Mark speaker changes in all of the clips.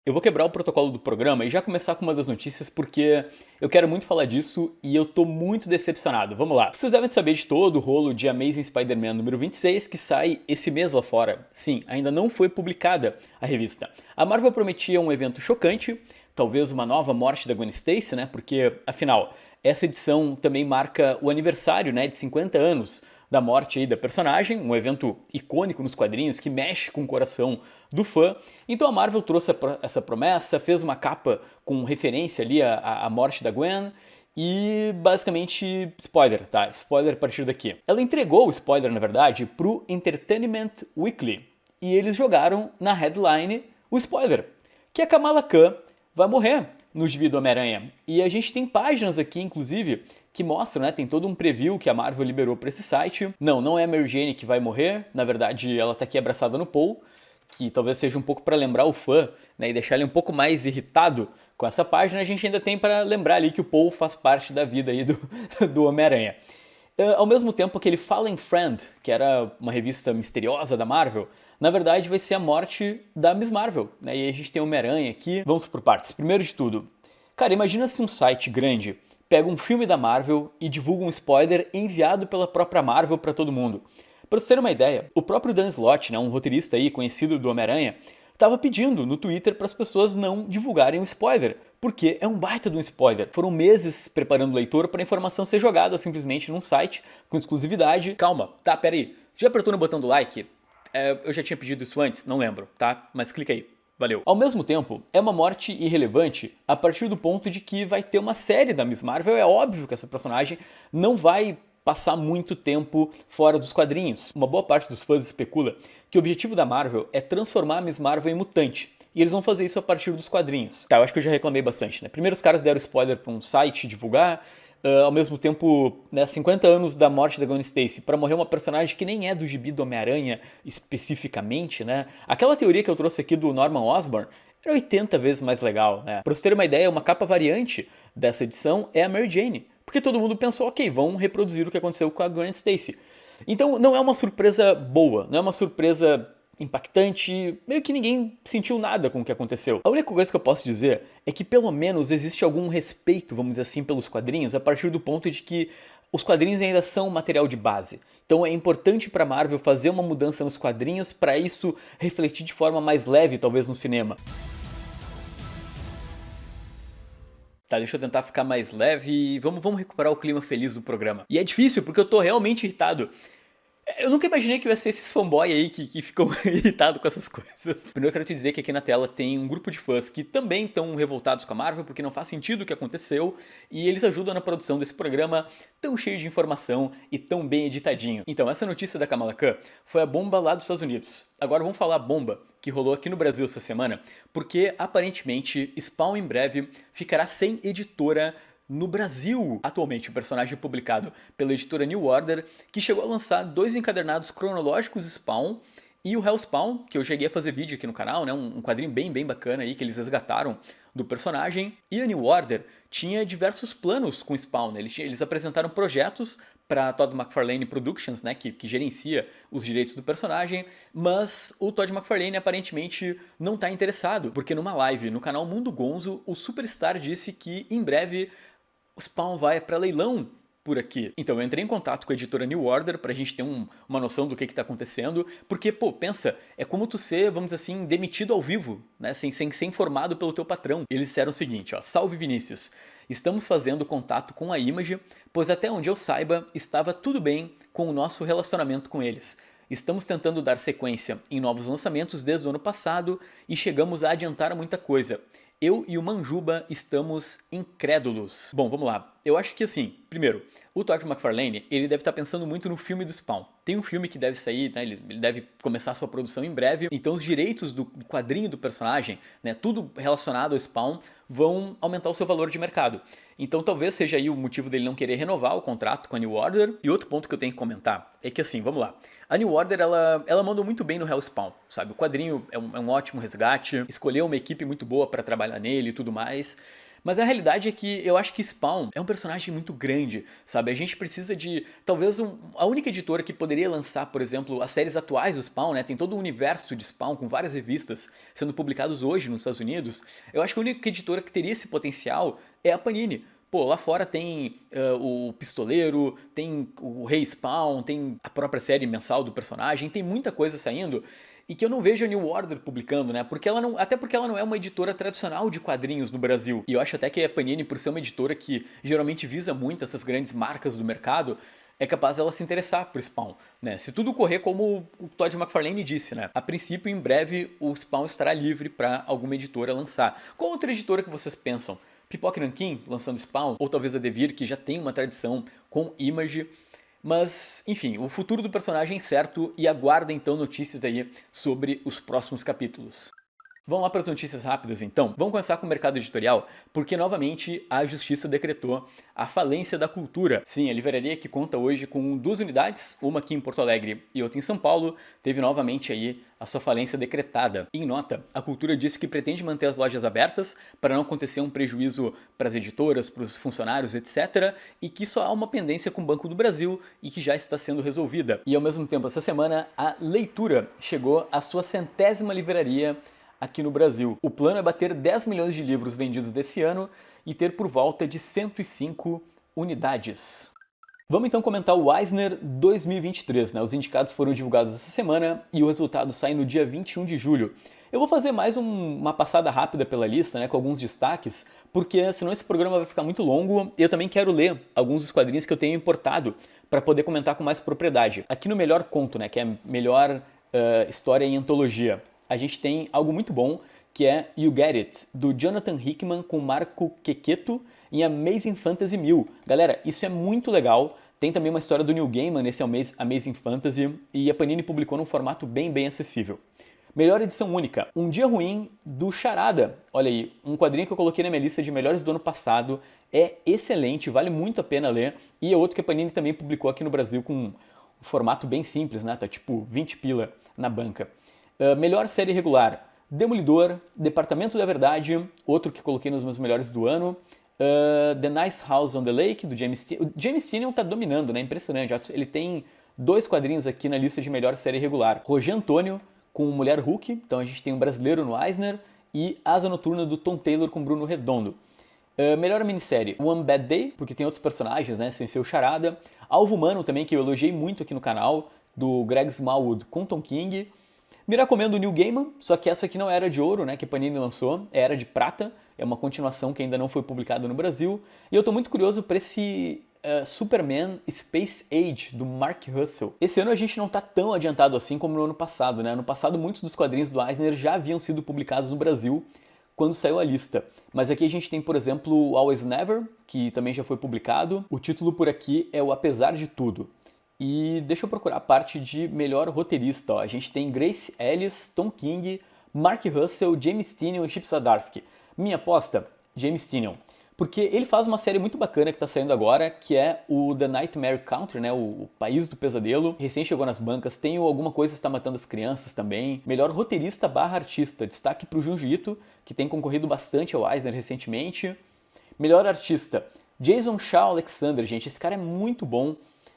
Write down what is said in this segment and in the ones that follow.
Speaker 1: Eu vou quebrar o protocolo do programa e já começar com uma das notícias porque eu quero muito falar disso e eu tô muito decepcionado. Vamos lá. Vocês devem saber de todo o rolo de Amazing Spider-Man número 26 que sai esse mês lá fora. Sim, ainda não foi publicada a revista. A Marvel prometia um evento chocante, talvez uma nova morte da Gwen Stacy, né? Porque, afinal, essa edição também marca o aniversário, né, de 50 anos da morte aí da personagem, um evento icônico nos quadrinhos que mexe com o coração do fã. Então a Marvel trouxe essa promessa, fez uma capa com referência ali à morte da Gwen. E basicamente, spoiler, tá? Spoiler a partir daqui. Ela entregou o spoiler, na verdade, pro Entertainment Weekly. E eles jogaram na headline o spoiler, que a Kamala Khan vai morrer no gibi do Homem-Aranha. E a gente tem páginas aqui, inclusive, que mostram, né, tem todo um preview que a Marvel liberou para esse site. Não é a Mary Jane que vai morrer, na verdade ela tá aqui abraçada no Paul, que talvez seja um pouco para lembrar o fã, né, e deixar ele um pouco mais irritado com essa página. A gente ainda tem para lembrar ali que o Paul faz parte da vida aí do Homem-Aranha. Ao mesmo tempo, aquele Fallen Friend, que era uma revista misteriosa da Marvel, na verdade vai ser a morte da Miss Marvel, né? E a gente tem o Homem-Aranha aqui. Vamos por partes. Primeiro de tudo, cara, imagina se um site grande pega um filme da Marvel e divulga um spoiler enviado pela própria Marvel para todo mundo. Para você ter uma ideia, o próprio Dan Slott, né, um roteirista aí conhecido do Homem-Aranha, estava pedindo no Twitter para as pessoas não divulgarem o spoiler, porque é um baita de um spoiler. Foram meses preparando o leitor para a informação ser jogada simplesmente num site com exclusividade. Calma, tá, peraí. Já apertou no botão do like? Eu já tinha pedido isso antes, não lembro, tá? Mas clica aí. Valeu. Ao mesmo tempo, é uma morte irrelevante a partir do ponto de que vai ter uma série da Miss Marvel. É óbvio que essa personagem não vai passar muito tempo fora dos quadrinhos. Uma boa parte dos fãs especula que o objetivo da Marvel é transformar a Miss Marvel em mutante. E eles vão fazer isso a partir dos quadrinhos. Tá, eu acho que eu já reclamei bastante, né? Primeiro os caras deram spoiler pra um site divulgar, ao mesmo tempo, né, 50 anos da morte da Gwen Stacy, para morrer uma personagem que nem é do gibi do Homem-Aranha especificamente, né? Aquela teoria que eu trouxe aqui do Norman Osborn era 80 vezes mais legal, né? Pra você ter uma ideia, uma capa variante dessa edição é a Mary Jane. Porque todo mundo pensou, ok, vão reproduzir o que aconteceu com a Gwen Stacy. Então não é uma surpresa boa, não é uma surpresa impactante, meio que ninguém sentiu nada com o que aconteceu. A única coisa que eu posso dizer é que pelo menos existe algum respeito, vamos dizer assim, pelos quadrinhos, a partir do ponto de que os quadrinhos ainda são material de base. Então é importante para Marvel fazer uma mudança nos quadrinhos para isso refletir de forma mais leve, talvez, no cinema. Tá, deixa eu tentar ficar mais leve e vamos recuperar o clima feliz do programa. E é difícil porque eu tô realmente irritado. Eu nunca imaginei que eu ia ser esses fanboy aí que ficam irritados com essas coisas. Primeiro eu quero te dizer que aqui na tela tem um grupo de fãs que também estão revoltados com a Marvel porque não faz sentido o que aconteceu e eles ajudam na produção desse programa tão cheio de informação e tão bem editadinho. Então, essa notícia da Kamala Khan foi a bomba lá dos Estados Unidos. Agora vamos falar a bomba que rolou aqui no Brasil essa semana, porque aparentemente Spawn em breve ficará sem editora no Brasil. Atualmente, o personagem é publicado pela editora New Order, que chegou a lançar 2 encadernados cronológicos Spawn e o Hellspawn, que eu cheguei a fazer vídeo aqui no canal, né? Um quadrinho bem bacana aí que eles resgataram do personagem. E a New Order tinha diversos planos com Spawn, né? Eles apresentaram projetos para Todd McFarlane Productions, né, que gerencia os direitos do personagem, mas o Todd McFarlane aparentemente não está interessado, porque numa live no canal Mundo Gonzo, o Superstar disse que em breve o Spawn vai para leilão por aqui. Então eu entrei em contato com a editora New Order pra gente ter uma noção do que tá acontecendo, porque, pô, pensa, é como tu ser, vamos dizer assim, demitido ao vivo, né, sem ser informado pelo teu patrão. Eles disseram o seguinte, ó, salve Vinícius, estamos fazendo contato com a Image, pois até onde eu saiba, estava tudo bem com o nosso relacionamento com eles. Estamos tentando dar sequência em novos lançamentos desde o ano passado e chegamos a adiantar muita coisa. Eu e o Manjuba estamos incrédulos. Bom, vamos lá. Eu acho que assim, primeiro, o Todd McFarlane, ele deve estar pensando muito no filme do Spawn. Tem um filme que deve sair, né, ele deve começar a sua produção em breve, então os direitos do quadrinho do personagem, né, tudo relacionado ao Spawn, vão aumentar o seu valor de mercado. Então talvez seja aí o motivo dele não querer renovar o contrato com a New Order. E outro ponto que eu tenho que comentar é que assim, vamos lá. A New Order, ela mandou muito bem no Hellspawn, sabe? O quadrinho é um ótimo resgate, escolheu uma equipe muito boa para trabalhar nele e tudo mais. Mas a realidade é que eu acho que Spawn é um personagem muito grande, sabe? A gente precisa de, talvez, a única editora que poderia lançar, por exemplo, as séries atuais do Spawn, né? Tem todo o universo de Spawn com várias revistas sendo publicados hoje nos Estados Unidos. Eu acho que a única editora que teria esse potencial é a Panini. Pô, lá fora tem o Pistoleiro, tem o Rei Spawn, tem a própria série mensal do personagem, tem muita coisa saindo e que eu não vejo a New Order publicando, né? Porque ela não, até porque ela não é uma editora tradicional de quadrinhos no Brasil. E eu acho até que a Panini, por ser uma editora que geralmente visa muito essas grandes marcas do mercado, é capaz ela se interessar por Spawn, né? Se tudo correr como o Todd McFarlane disse, né? A princípio, em breve, o Spawn estará livre para alguma editora lançar. Qual outra editora que vocês pensam? Pipoca Nankin lançando Spawn, ou talvez a Devir, que já tem uma tradição com Image. Mas, enfim, o futuro do personagem é incerto e aguarda então notícias aí sobre os próximos capítulos. Vamos lá para as notícias rápidas então. Vamos começar com o mercado editorial, porque novamente a justiça decretou a falência da Cultura. Sim, a livraria que conta hoje com 2 unidades, uma aqui em Porto Alegre e outra em São Paulo, teve novamente aí a sua falência decretada. Em nota, a Cultura disse que pretende manter as lojas abertas para não acontecer um prejuízo para as editoras, para os funcionários, etc. E que só há uma pendência com o Banco do Brasil e que já está sendo resolvida. E ao mesmo tempo, essa semana, a Leitura chegou à sua 100ª livraria aqui no Brasil. O plano é bater 10 milhões de livros vendidos desse ano e ter por volta de 105 unidades. Vamos então comentar o Eisner 2023, né? Os indicados foram divulgados essa semana e o resultado sai no dia 21 de julho. Eu vou fazer mais uma passada rápida pela lista, né, com alguns destaques, porque senão esse programa vai ficar muito longo e eu também quero ler alguns dos quadrinhos que eu tenho importado para poder comentar com mais propriedade. Aqui no Melhor Conto, né, que é a melhor história em antologia, a gente tem algo muito bom, que é You Get It, do Jonathan Hickman com Marco Checchetto em Amazing Fantasy 1000. Galera, isso é muito legal. Tem também uma história do Neil Gaiman nesse Amazing Fantasy e a Panini publicou num formato bem acessível. Melhor edição única, Um Dia Ruim, do Charada. Olha aí, um quadrinho que eu coloquei na minha lista de melhores do ano passado. É excelente, vale muito a pena ler. E é outro que a Panini também publicou aqui no Brasil com um formato bem simples, né? Tá tipo 20 pila na banca. Melhor série regular, Demolidor, Departamento da Verdade, outro que coloquei nos meus melhores do ano. The Nice House on the Lake, do James Tynion. O James Tynion tá dominando, né? Impressionante. Ele tem 2 quadrinhos aqui na lista de melhor série regular. Roger Antônio, com Mulher Hulk. Então a gente tem um brasileiro no Eisner. E Asa Noturna, do Tom Taylor, com Bruno Redondo. Melhor minissérie, One Bad Day, porque tem outros personagens, né? Sem ser o Charada. Alvo Humano também, que eu elogiei muito aqui no canal, do Greg Smallwood com Tom King. Me recomendo o Neil Gaiman, só que essa aqui não era de ouro, né, que a Panini lançou, era de prata, é uma continuação que ainda não foi publicada no Brasil. E eu tô muito curioso para esse Superman Space Age, do Mark Russell. Esse ano a gente não tá tão adiantado assim como no ano passado, né? No passado muitos dos quadrinhos do Eisner já haviam sido publicados no Brasil quando saiu a lista. Mas aqui a gente tem, por exemplo, o Always Never, que também já foi publicado. O título por aqui é o Apesar de Tudo. E deixa eu procurar a parte de melhor roteirista. Ó. A gente tem Grace Ellis, Tom King, Mark Russell, James Tynion e Chip Zdarsky. Minha aposta, James Tynion. Porque ele faz uma série muito bacana que está saindo agora, que é o The Nightmare Country, né? O País do Pesadelo. Recém chegou nas bancas. Tem o Alguma Coisa Está Matando as Crianças também. Melhor roteirista / artista. Destaque para o Junji Ito, que tem concorrido bastante ao Eisner recentemente. Melhor artista, Jason Shaw Alexander, gente. Esse cara é muito bom.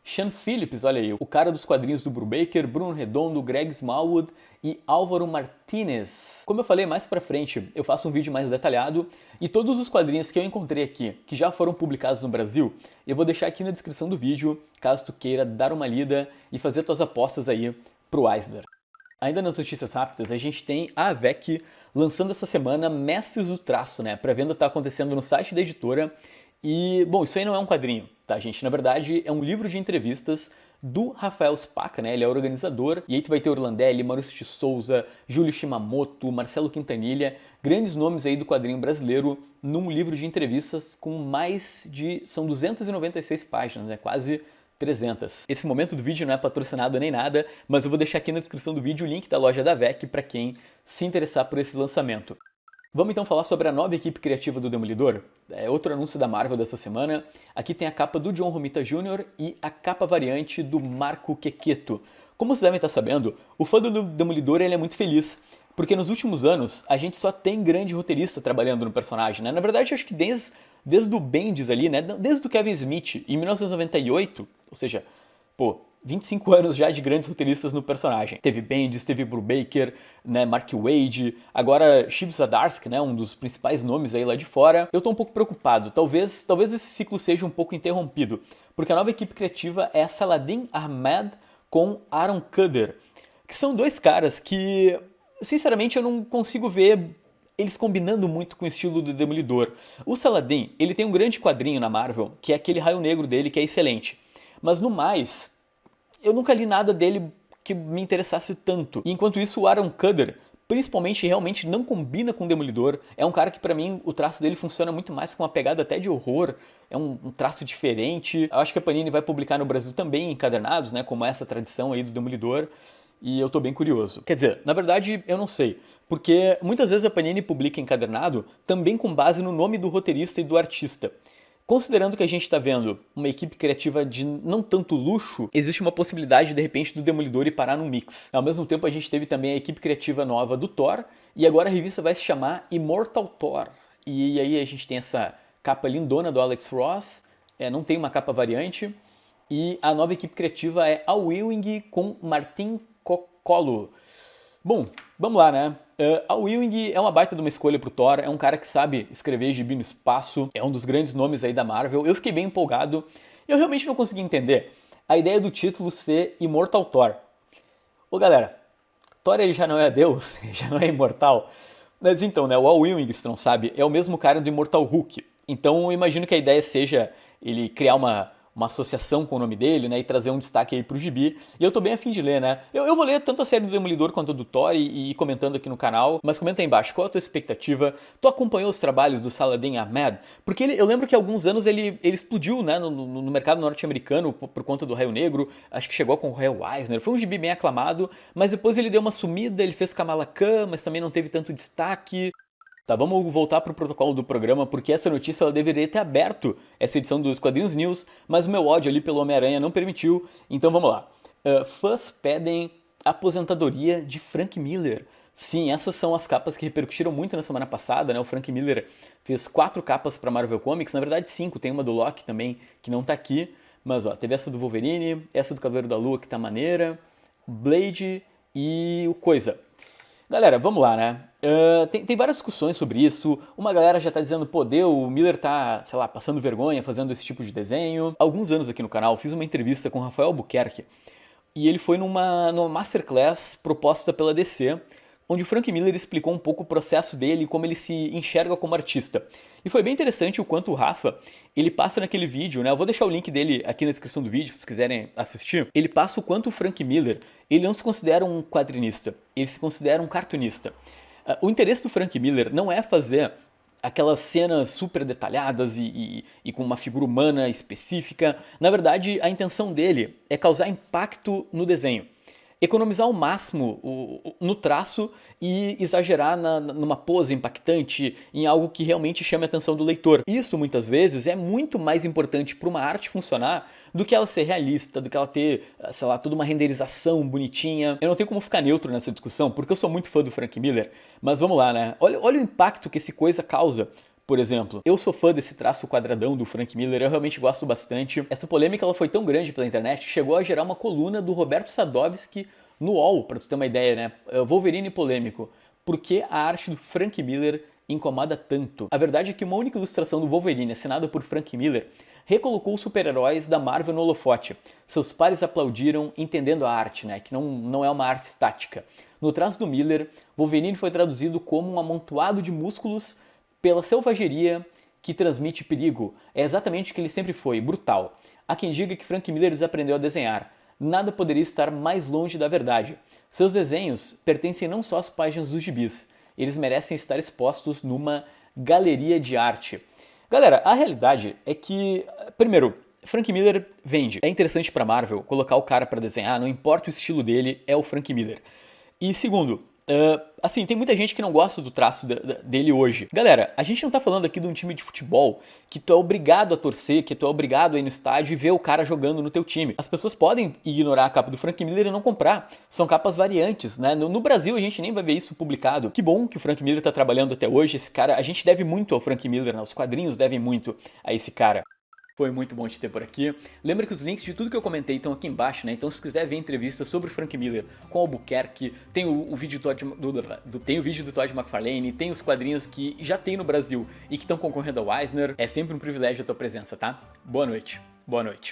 Speaker 1: Sean Phillips, olha aí, o cara dos quadrinhos do Brubaker, Bruno Redondo, Greg Smallwood e Álvaro Martinez. Como eu falei mais pra frente, eu faço um vídeo mais detalhado e todos os quadrinhos que eu encontrei aqui, que já foram publicados no Brasil, eu vou deixar aqui na descrição do vídeo, caso tu queira dar uma lida e fazer tuas apostas aí pro Eisner. Ainda nas notícias rápidas, a gente tem a AVEC lançando essa semana Mestres do Traço, né? A pré-venda tá acontecendo no site da editora. E, bom, isso aí não é um quadrinho, tá, gente? Na verdade, é um livro de entrevistas do Rafael Spaca, né? Ele é organizador. E aí tu vai ter Orlandelli, Maurício de Souza, Júlio Shimamoto, Marcelo Quintanilha, grandes nomes aí do quadrinho brasileiro, num livro de entrevistas com mais de... são 296 páginas, né? Quase 300. Esse momento do vídeo não é patrocinado nem nada, mas eu vou deixar aqui na descrição do vídeo o link da loja da AVEC para quem se interessar por esse lançamento. Vamos então falar sobre a nova equipe criativa do Demolidor. É outro anúncio da Marvel dessa semana. Aqui tem a capa do John Romita Jr. e a capa variante do Marco Checchetto. Como vocês devem estar sabendo, o fã do Demolidor ele é muito feliz, porque nos últimos anos a gente só tem grande roteirista trabalhando no personagem, né? Na verdade, acho que desde o Bendis ali, né? Desde o Kevin Smith, em 1998, ou seja, pô, 25 anos já de grandes roteiristas no personagem. Teve Bendis, teve Brubaker, né, Mark Waid, agora Chip Zdarsky, né, um dos principais nomes aí lá de fora. Eu tô um pouco preocupado, talvez esse ciclo seja um pouco interrompido, porque a nova equipe criativa é Saladin Ahmed com Aaron Kuder, que são dois caras que, sinceramente, eu não consigo ver eles combinando muito com o estilo do Demolidor. O Saladin, ele tem um grande quadrinho na Marvel, que é aquele Raio Negro dele, que é excelente. Mas no mais, eu nunca li nada dele que me interessasse tanto. E enquanto isso, o Aaron Kuder, principalmente, realmente não combina com o Demolidor. É um cara que, pra mim, o traço dele funciona muito mais com uma pegada até de horror. É um traço diferente. Eu acho que a Panini vai publicar no Brasil também encadernados, né? Como essa tradição aí do Demolidor. E eu tô bem curioso. Quer dizer, na verdade, eu não sei. Porque muitas vezes a Panini publica encadernado também com base no nome do roteirista e do artista. Considerando que a gente está vendo uma equipe criativa de não tanto luxo, existe uma possibilidade, de repente, do Demolidor ir parar no mix. Ao mesmo tempo, a gente teve também a equipe criativa nova do Thor, e agora a revista vai se chamar Immortal Thor. E aí a gente tem essa capa lindona do Alex Ross, não tem uma capa variante, e a nova equipe criativa é Al Ewing com Martin Coccolo. Bom, vamos lá, né? Al Ewing é uma baita de uma escolha pro Thor, é um cara que sabe escrever gibi no espaço, é um dos grandes nomes aí da Marvel. Eu fiquei bem empolgado. Eu realmente não consegui entender a ideia do título ser Immortal Thor. Ô galera, Thor ele já não é Deus, já não é imortal. Mas então, né, o Al Ewing, se não sabe, é o mesmo cara do Immortal Hulk. Então eu imagino que a ideia seja ele criar uma associação com o nome dele, né, e trazer um destaque aí pro gibi. E eu tô bem afim de ler, né? Eu vou ler tanto a série do Demolidor quanto a do Thor e comentando aqui no canal. Mas comenta aí embaixo, qual a tua expectativa? Tu acompanhou os trabalhos do Saladin Ahmed? Porque eu lembro que há alguns anos ele explodiu, né, no mercado norte-americano por conta do Raio Negro. Acho que chegou com o Raio Eisner. Foi um gibi bem aclamado, mas depois ele deu uma sumida, ele fez Kamala Khan, mas também não teve tanto destaque. Tá, vamos voltar pro protocolo do programa, porque essa notícia ela deveria ter aberto essa edição dos Quadrinhos News, mas o meu ódio ali pelo Homem-Aranha não permitiu, então vamos lá. Fãs pedem aposentadoria de Frank Miller. Sim, essas são as capas que repercutiram muito na semana passada, né? O Frank Miller fez 4 capas para Marvel Comics, na verdade 5, tem uma do Loki também que não tá aqui, mas ó, teve essa do Wolverine, essa do Cavaleiro da Lua que tá maneira, Blade e o Coisa. Galera, vamos lá, né? Tem várias discussões sobre isso. Uma galera já tá dizendo, pô, o Miller tá, sei lá, passando vergonha fazendo esse tipo de desenho. Há alguns anos aqui no canal fiz uma entrevista com o Rafael Albuquerque e ele foi numa masterclass proposta pela DC, onde o Frank Miller explicou um pouco o processo dele e como ele se enxerga como artista. E foi bem interessante o quanto o Rafa, ele passa naquele vídeo, né? Eu vou deixar o link dele aqui na descrição do vídeo, se vocês quiserem assistir. Ele passa o quanto o Frank Miller, ele não se considera um quadrinista, ele se considera um cartunista. O interesse do Frank Miller não é fazer aquelas cenas super detalhadas e com uma figura humana específica. Na verdade, a intenção dele é causar impacto no desenho. Economizar ao máximo no traço e exagerar numa pose impactante, em algo que realmente chame a atenção do leitor. Isso, muitas vezes, é muito mais importante para uma arte funcionar do que ela ser realista, do que ela ter, sei lá, toda uma renderização bonitinha. Eu não tenho como ficar neutro nessa discussão, porque eu sou muito fã do Frank Miller, mas vamos lá, né? Olha o impacto que esse coisa causa. Por exemplo, eu sou fã desse traço quadradão do Frank Miller, eu realmente gosto bastante. Essa polêmica ela foi tão grande pela internet que chegou a gerar uma coluna do Roberto Sadowski no UOL, pra tu ter uma ideia, né? Wolverine polêmico. Por que a arte do Frank Miller incomoda tanto? A verdade é que uma única ilustração do Wolverine, assinada por Frank Miller, recolocou os super-heróis da Marvel no holofote. Seus pares aplaudiram, entendendo a arte, né? Que não é uma arte estática. No traço do Miller, Wolverine foi traduzido como um amontoado de músculos pela selvageria que transmite perigo. É exatamente o que ele sempre foi, brutal. Há quem diga que Frank Miller desaprendeu a desenhar. Nada poderia estar mais longe da verdade. Seus desenhos pertencem não só às páginas dos gibis, eles merecem estar expostos numa galeria de arte. Galera, a realidade é que, primeiro, Frank Miller vende. É interessante pra Marvel colocar o cara pra desenhar, não importa o estilo dele, é o Frank Miller. E segundo, Assim, tem muita gente que não gosta do traço dele hoje. Galera, a gente não tá falando aqui de um time de futebol que tu é obrigado a torcer, que tu é obrigado a ir no estádio e ver o cara jogando no teu time. As pessoas podem ignorar a capa do Frank Miller e não comprar. São capas variantes, né? No Brasil a gente nem vai ver isso publicado. Que bom que o Frank Miller tá trabalhando até hoje. Esse cara, a gente deve muito ao Frank Miller, né? Os quadrinhos devem muito a esse cara. Foi muito bom te ter por aqui. Lembra que os links de tudo que eu comentei estão aqui embaixo, né? Então se quiser ver entrevista sobre o Frank Miller com o Albuquerque, tem o vídeo tem o vídeo do Todd McFarlane, tem os quadrinhos que já tem no Brasil e que estão concorrendo ao Eisner. É sempre um privilégio a tua presença, tá? Boa noite. Boa noite.